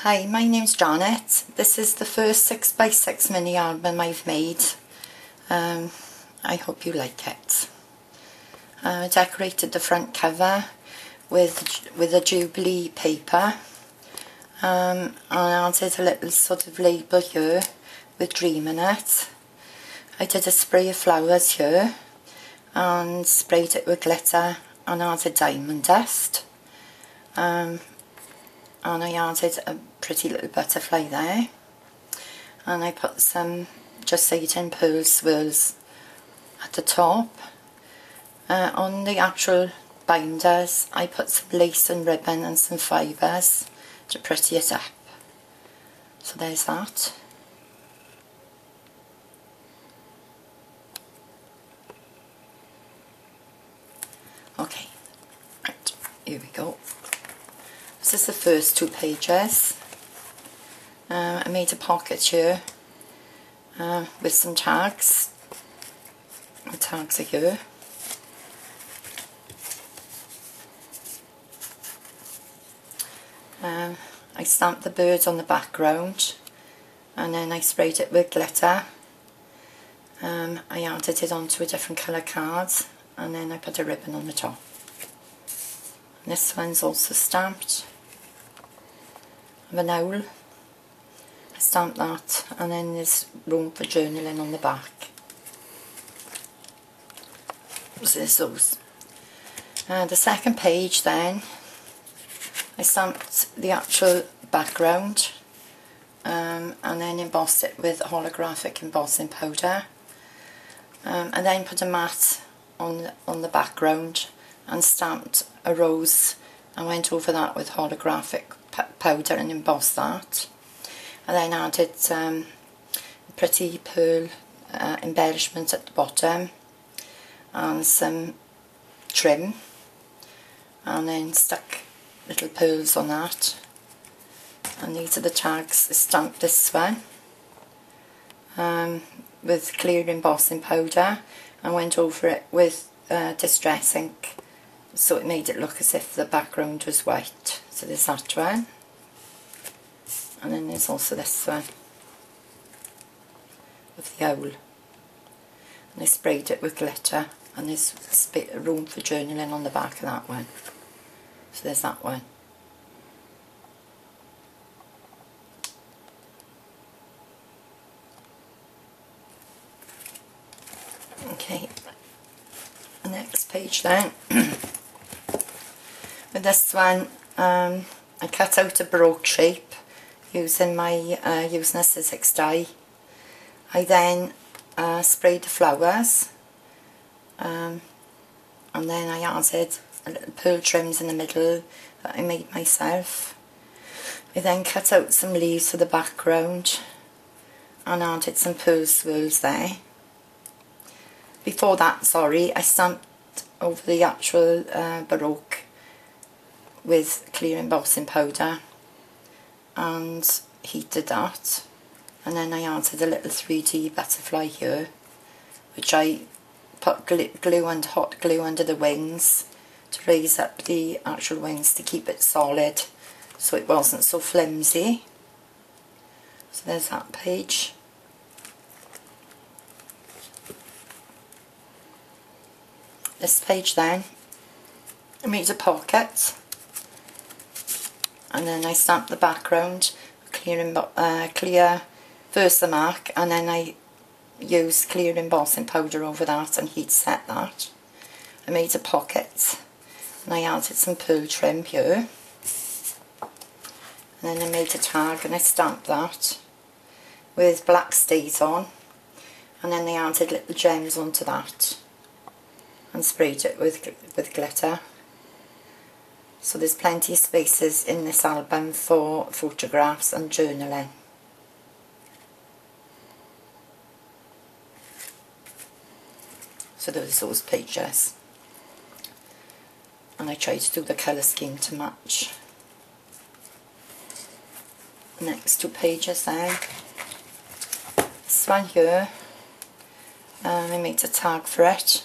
Hi, my name's Janet. This is the first 6x6 mini album I've made. I hope you like it. I decorated the front cover with a Jubilee paper. And I added a little sort of label here with dream in it. I did a spray of flowers here and sprayed it with glitter and added diamond dust. And I added a pretty little butterfly there, and I put some just satin pearl swirls at the top. On the actual binders I put some lace and ribbon and some fibres to pretty it up. So there's that. Okay, right, here we go. This is the first 2 pages. I made a pocket here with some tags. The tags are here. I stamped the birds on the background and then I sprayed it with glitter. I added it onto a different colour card and then I put a ribbon on the top. And this one's also stamped. I have an owl. I stamped that, and then there's room for journaling on the back. So there's those. The second page then, I stamped the actual background and then embossed it with holographic embossing powder, and then put a mat on the background and stamped a rose. I went over that with holographic powder and embossed that. And then added pretty pearl embellishment at the bottom and some trim, and then stuck little pearls on that. And these are the tags. I stamped this one with clear embossing powder and went over it with distress ink, so it made it look as if the background was white. So there's that one, and then there's also this one with the owl, and I sprayed it with glitter, and there's room for journaling on the back of that one. So there's that one. Okay, the next page then. With this one, I cut out a baroque shape using a scissors die. I then sprayed the flowers, and then I added a little pearl trims in the middle that I made myself. I then cut out some leaves for the background and added some pearl swirls there. Before that, sorry, I stamped over the actual baroque with clear embossing powder and heated that, and then I added a little 3D butterfly here, which I put glue and hot glue under the wings to raise up the actual wings to keep it solid so it wasn't so flimsy. So there's that page. This page then, I made a pocket, and then I stamped the background clear Versamark, and then I used clear embossing powder over that and heat set that. I made a pocket and I added some pearl trim here, and then I made a tag and I stamped that with black stays on, and then I added little gems onto that and sprayed it with glitter. So there's plenty of spaces in this album for photographs and journaling. So there's those pages, and I tried to do the colour scheme to match. Next 2 pages then. This one here, I made a tag for it.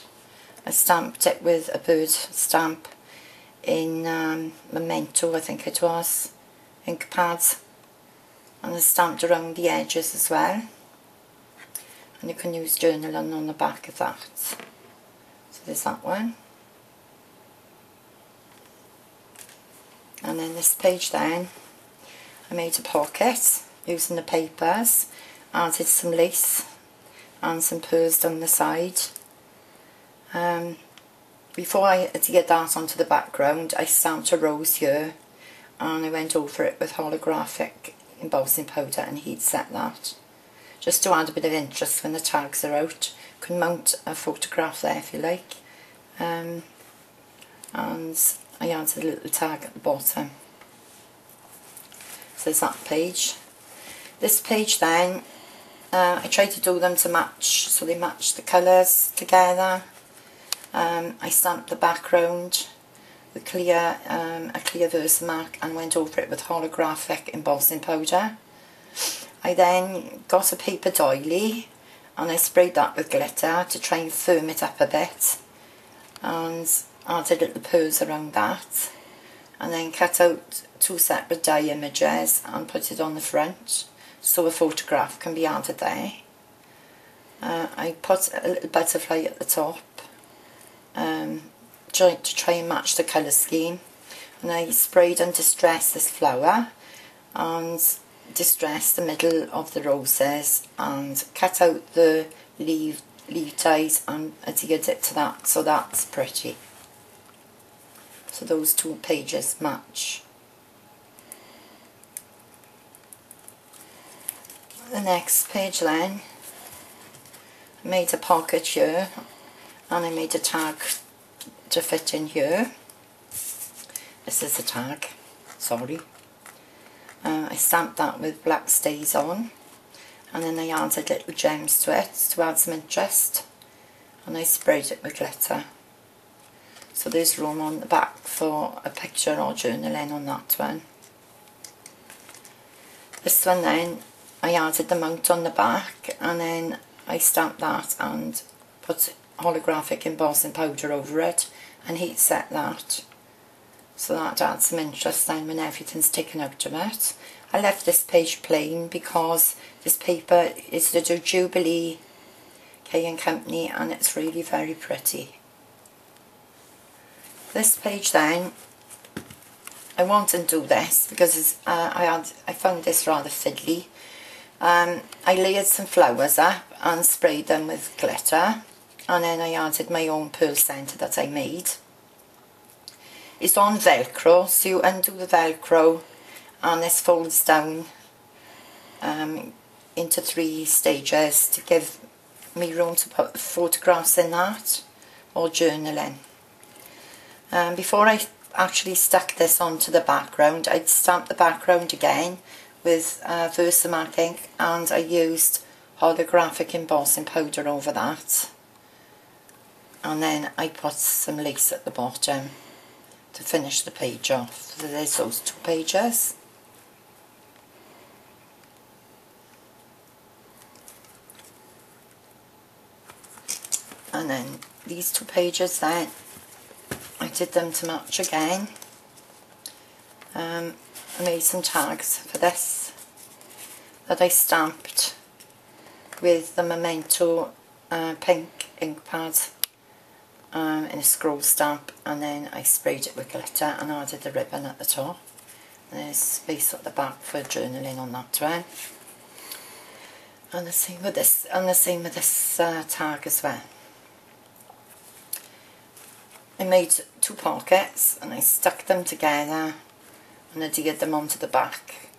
I stamped it with a bird stamp in Memento, I think it was, ink pads, and they're stamped around the edges as well, and you can use journaling on the back of that. So there's that one. And then this page then, I made a pocket using the papers, added some lace and some pearls down the side. Before I adhered that onto the background, I stamped a rose here and I went over it with holographic embossing powder and heat set that, just to add a bit of interest when the tags are out. You can mount a photograph there if you like. And I added a little tag at the bottom. So there's that page. This page then, I tried to do them to match, so they match the colours together. I stamped the background with a clear Versamark and went over it with holographic embossing powder. I then got a paper doily and I sprayed that with glitter to try and firm it up a bit, and added little pearls around that, and then cut out 2 separate die images and put it on the front so a photograph can be added there. I put a little butterfly at the top to try and match the colour scheme, and I sprayed and distressed this flower and distressed the middle of the roses and cut out the leaf ties and adhered it to that, so that's pretty. So those 2 pages match. The next page then, I made a pocket here and I made a tag to fit in here. This is a tag, sorry. I stamped that with black stays on, and then I added little gems to it to add some interest, and I sprayed it with glitter. So there's room on the back for a picture or journaling on that one. This one then, I added the mount on the back, and then I stamped that and put holographic embossing powder over it and heat set that. So that adds some interest then when everything's taken out of it. I left this page plain because this paper is the Jubilee Company and it's really very pretty. This page then, I won't undo this because I found this rather fiddly. I layered some flowers up and sprayed them with glitter, and then I added my own pearl centre that I made. It's on Velcro, so you undo the Velcro and this folds down into 3 stages to give me room to put photographs in that or journaling. Before I actually stuck this onto the background, I'd stamped the background again with Versamark ink, and I used holographic embossing powder over that, and then I put some lace at the bottom to finish the page off. So there's those 2 pages. And then these 2 pages then, I did them to match again. I made some tags for this that I stamped with the Memento pink ink pad in a scroll stamp, and then I sprayed it with glitter and added the ribbon at the top. And there's space at the back for journaling on that one. And the same with this, tag as well. I made 2 pockets and I stuck them together and adhered them onto the back,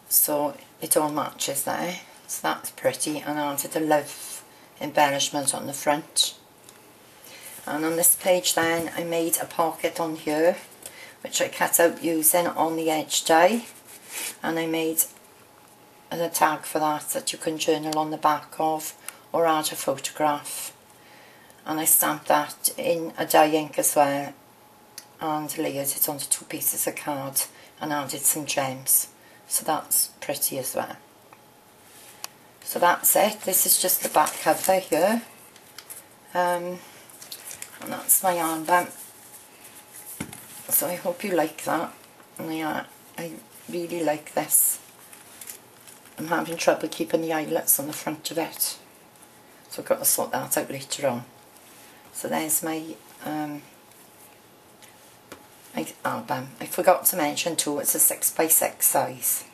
so it all matches there. So that's pretty, and I added a love embellishment on the front. And on this page then, I made a pocket on here which I cut out using on the edge die, and I made a tag for that you can journal on the back of or add a photograph. And I stamped that in a dye ink as well and layered it onto 2 pieces of card and added some gems, so that's pretty as well. So that's it. This is just the back cover here, and that's my album. So I hope you like that, and I really like this. I'm having trouble keeping the eyelets on the front of it, so I've got to sort that out later on. So there's my album. I forgot to mention too, it's a 6x6 size.